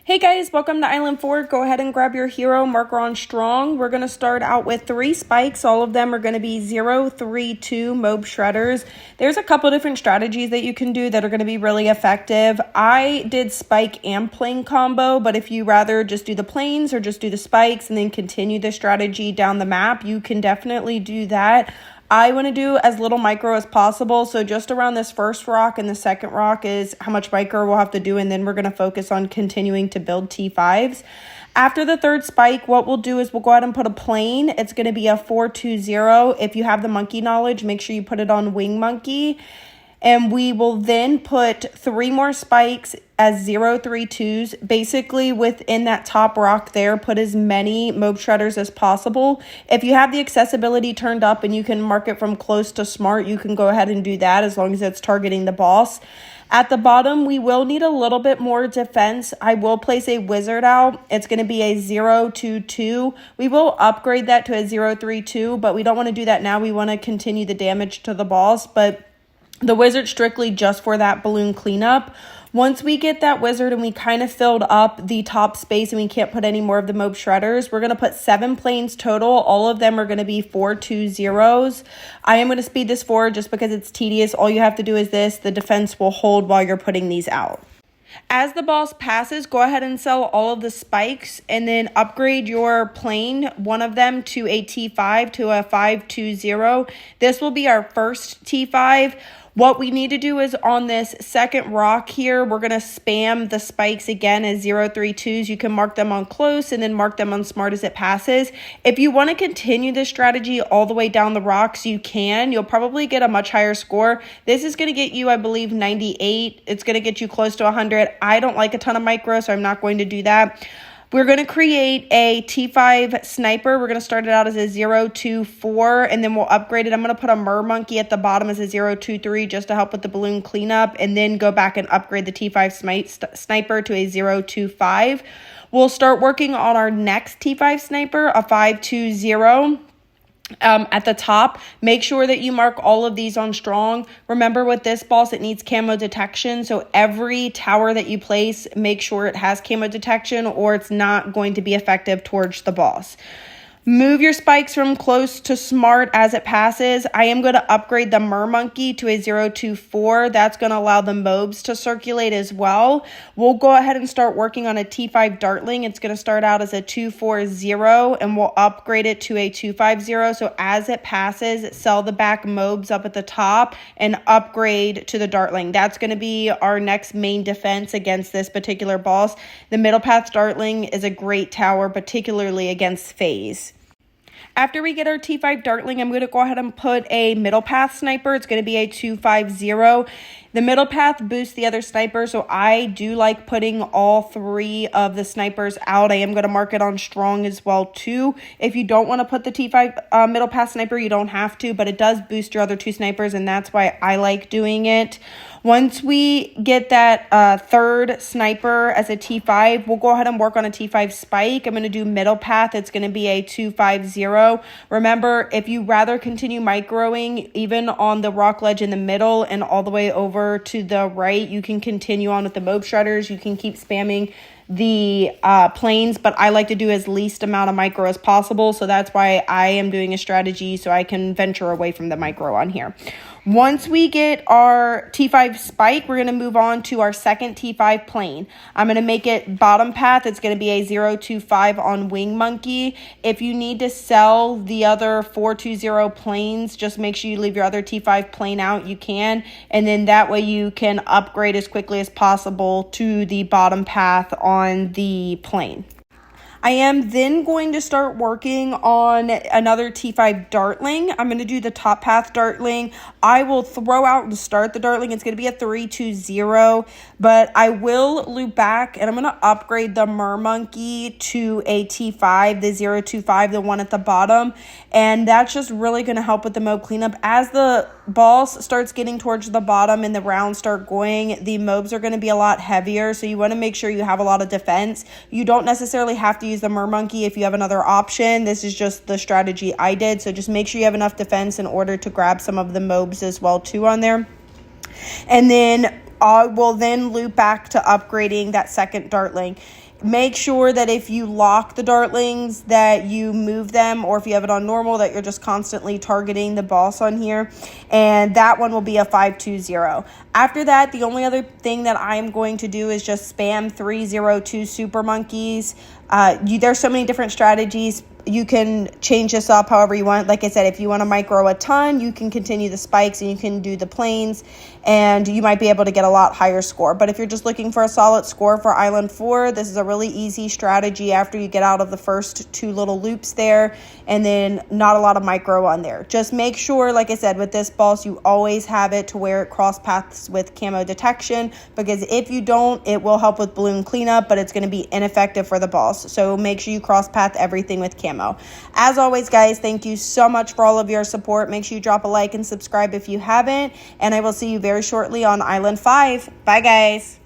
Hey guys, welcome to Island 4. Go ahead and grab your hero marker on strong. We're going to start out with 3 spikes. All of them are going to be 0, 3, 2 mob shredders. There's a couple different strategies that you can do that are going to be really effective. I did spike and plane combo, but if you rather just do the planes or just do the spikes and then continue the strategy down the map, you can definitely do that. I want to do as little micro as possible, so just around this first rock and the second rock is how much micro we'll have to do, and then we're going to focus on continuing to build T5s. After the third spike, what we'll do is we'll go ahead and put a plane. It's going to be a 4-2-0. If you have the monkey knowledge, make sure you put it on wing monkey. And we will then put 3 more spikes as 0-3-2s. Basically, within that top rock there, put as many mob shredders as possible. If you have the accessibility turned up and you can mark it from close to smart, you can go ahead and do that as long as it's targeting the boss. At the bottom, we will need a little bit more defense. I will place a wizard out. It's going to be a 0-2-2. We will upgrade that to a 0-3-2, but we don't want to do that now. We want to continue the damage to the boss, but the wizard strictly just for that balloon cleanup. Once we get that wizard and we kind of filled up the top space and we can't put any more of the mob shredders, we're going to put 7 planes total. All of them are going to be 4-2-0s. I am going to speed this forward just because it's tedious. All you have to do is this. The defense will hold while you're putting these out. As the boss passes, go ahead and sell all of the spikes and then upgrade your plane, one of them to a T5 to a 5-2-0. This will be our first T5. What we need to do is on this second rock here, we're going to spam the spikes again as 0-3-2s. You can mark them on close and then mark them on smart as it passes. If you want to continue this strategy all the way down the rocks, you can. You'll probably get a much higher score. This is going to get you, I believe, 98. It's going to get you close to 100. I don't like a ton of micro, so I'm not going to do that. We're going to create a T5 sniper. We're going to start it out as a 0-2-4, and then we'll upgrade it. I'm going to put a mer monkey at the bottom as a 0-2-3 just to help with the balloon cleanup, and then go back and upgrade the T5 sniper to a 0-2-5. We'll start working on our next T5 sniper, a 5-2-0. At the top, make sure that you mark all of these on strong. Remember with this boss, it needs camo detection. So every tower that you place, make sure it has camo detection or it's not going to be effective towards the boss. Move your spikes from close to smart as it passes. I am going to upgrade the mer monkey to a 0-2-4. That's going to allow the mobs to circulate as well. We'll go ahead and start working on a T5 dartling. It's going to start out as a 2-4-0 and we'll upgrade it to a 2-5-0. So as it passes, sell the back mobs up at the top and upgrade to the dartling. That's going to be our next main defense against this particular boss. The middle path dartling is a great tower, particularly against Phayze. After we get our T5 dartling, I'm going to go ahead and put a middle path sniper. It's going to be a 2-5-0. The middle path boosts the other sniper, so I do like putting all 3 of the snipers out. I am going to mark it on strong as well too. If you don't want to put the T5 middle path sniper, you don't have to, but it does boost your other 2 snipers, and that's why I like doing it. Once we get that third sniper as a T5, we'll go ahead and work on a T5 spike. I'm going to do middle path. It's going to be a 2-5-0. Remember, if you rather continue microing, even on the rock ledge in the middle and all the way over to the right, you can continue on with the mob shredders. You can keep spamming the planes, but I like to do as least amount of micro as possible, so that's why I am doing a strategy so I can venture away from the micro on here. Once we get our T5 spike, we're going to move on to our second T5 plane. I'm going to make it bottom path. It's going to be a 0-2-5 on wing monkey. If you need to sell the other 4-2-0 planes, just make sure you leave your other T5 plane out. You can, and then that way you can upgrade as quickly as possible to the bottom path on the plane. I am then going to start working on another T5 dartling. I'm going to do the top path dartling. I will throw out and start the dartling. It's going to be a 3-2-0, but I will loop back and I'm going to upgrade the mer monkey to a T5, the 0-2-5, the one at the bottom. And that's just really going to help with the mob cleanup. As the boss starts getting towards the bottom and the rounds start going, the mobs are going to be a lot heavier. So you want to make sure you have a lot of defense. You don't necessarily have to use the mer monkey if you have another option. This is just the strategy I did. So just make sure you have enough defense in order to grab some of the mobs as well too on there. And then I will then loop back to upgrading that second dartling. Make sure that if you lock the dartlings that you move them, or if you have it on normal that you're just constantly targeting the boss on here, and that one will be a 520. After that, the only other thing that I'm going to do is just spam 302 super monkeys. There's so many different strategies. You can change this up however you want. Like I said, if you want to micro a ton, you can continue the spikes and you can do the planes, and you might be able to get a lot higher score. But if you're just looking for a solid score for Island 4, this is a really easy strategy after you get out of the first 2 little loops there, and then not a lot of micro on there. Just make sure, like I said, with this boss, you always have it to where it cross paths with camo detection, because if you don't, it will help with balloon cleanup, but it's going to be ineffective for the boss. So make sure you cross path everything with camo. As always, guys, thank you so much for all of your support. Make sure you drop a like and subscribe if you haven't, and I will see you very shortly on Island 5. Bye, guys.